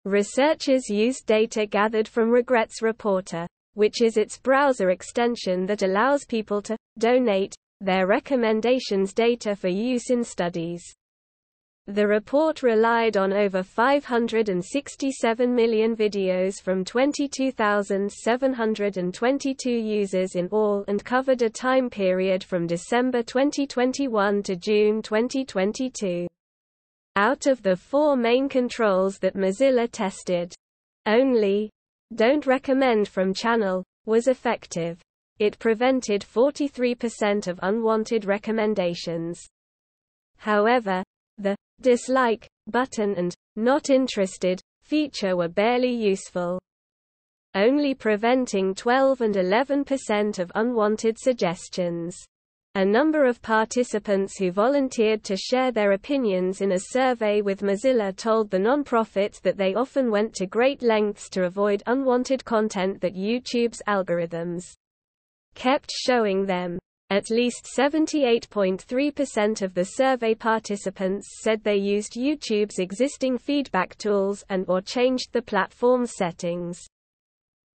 Researchers used data gathered from Regrets Reporter, which is its browser extension that allows people to donate their recommendations data for use in studies. The report relied on over 567 million videos from 22,722 users in all and covered a time period from December 2021 to June 2022. Out of the 4 main controls that Mozilla tested, only "Don't Recommend from Channel" was effective. It prevented 43% of unwanted recommendations. However, the dislike button and not interested feature were barely useful, only preventing 12 and 11% of unwanted suggestions. A number of participants who volunteered to share their opinions in a survey with Mozilla told the nonprofit that they often went to great lengths to avoid unwanted content that YouTube's algorithms kept showing them. At least 78.3% of the survey participants said they used YouTube's existing feedback tools and/or changed the platform's settings.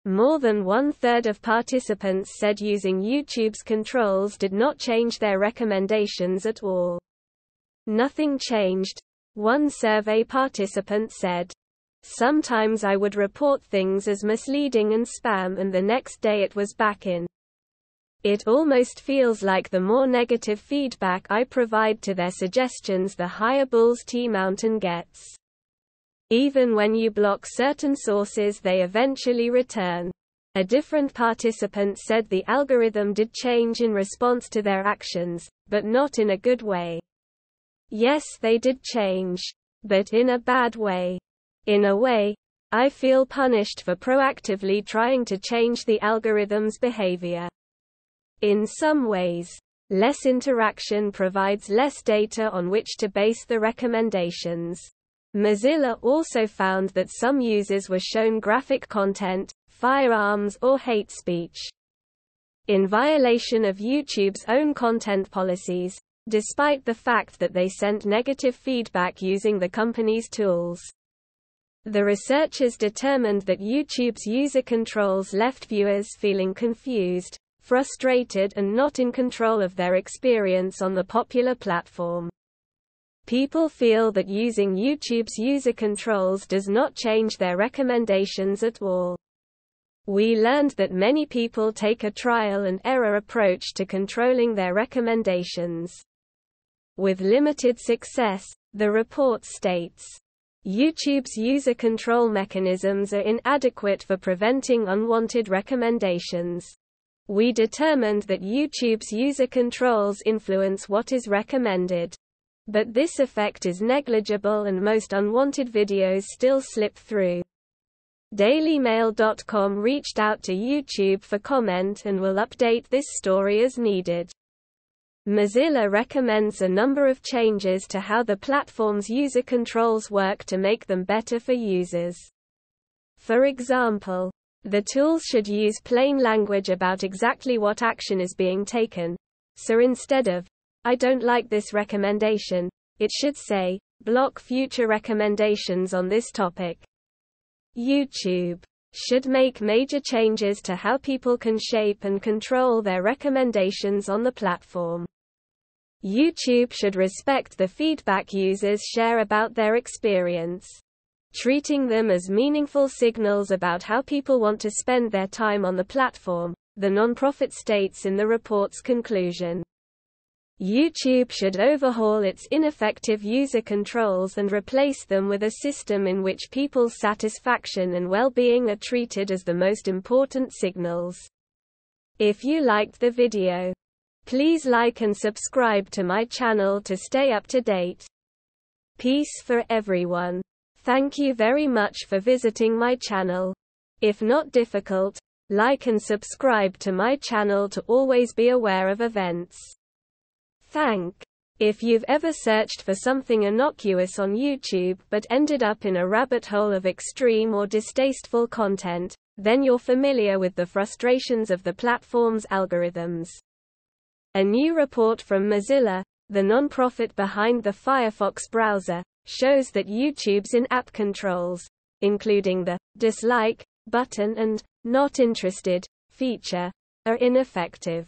More than 1/3 of participants said using YouTube's controls did not change their recommendations at all. Nothing changed, one survey participant said. Sometimes I would report things as misleading and spam and the next day it was back in. It almost feels like the more negative feedback I provide to their suggestions, the higher Bulls T Mountain gets. Even when you block certain sources, they eventually return. A different participant said the algorithm did change in response to their actions, but not in a good way. Yes, they did change, but in a bad way. In a way, I feel punished for proactively trying to change the algorithm's behavior. In some ways, less interaction provides less data on which to base the recommendations. Mozilla also found that some users were shown graphic content, firearms or hate speech, in violation of YouTube's own content policies, despite the fact that they sent negative feedback using the company's tools. The researchers determined that YouTube's user controls left viewers feeling confused, frustrated and not in control of their experience on the popular platform. People feel that using YouTube's user controls does not change their recommendations at all. We learned that many people take a trial and error approach to controlling their recommendations. With limited success, the report states. YouTube's user control mechanisms are inadequate for preventing unwanted recommendations. We determined that YouTube's user controls influence what is recommended. But this effect is negligible and most unwanted videos still slip through. DailyMail.com reached out to YouTube for comment and will update this story as needed. Mozilla recommends a number of changes to how the platform's user controls work to make them better for users. For example, the tools should use plain language about exactly what action is being taken. So instead of, "I don't like this recommendation," it should say, "Block future recommendations on this topic." YouTube should make major changes to how people can shape and control their recommendations on the platform. YouTube should respect the feedback users share about their experience, treating them as meaningful signals about how people want to spend their time on the platform, the nonprofit states in the report's conclusion. YouTube should overhaul its ineffective user controls and replace them with a system in which people's satisfaction and well-being are treated as the most important signals. If you liked the video, please like and subscribe to my channel to stay up to date. Peace for everyone. Thank you very much for visiting my channel. If not difficult, like and subscribe to my channel to always be aware of events. If you've ever searched for something innocuous on YouTube but ended up in a rabbit hole of extreme or distasteful content, then you're familiar with the frustrations of the platform's algorithms. A new report from Mozilla, the nonprofit behind the Firefox browser, shows that YouTube's in-app controls, including the dislike button and not interested feature, are ineffective.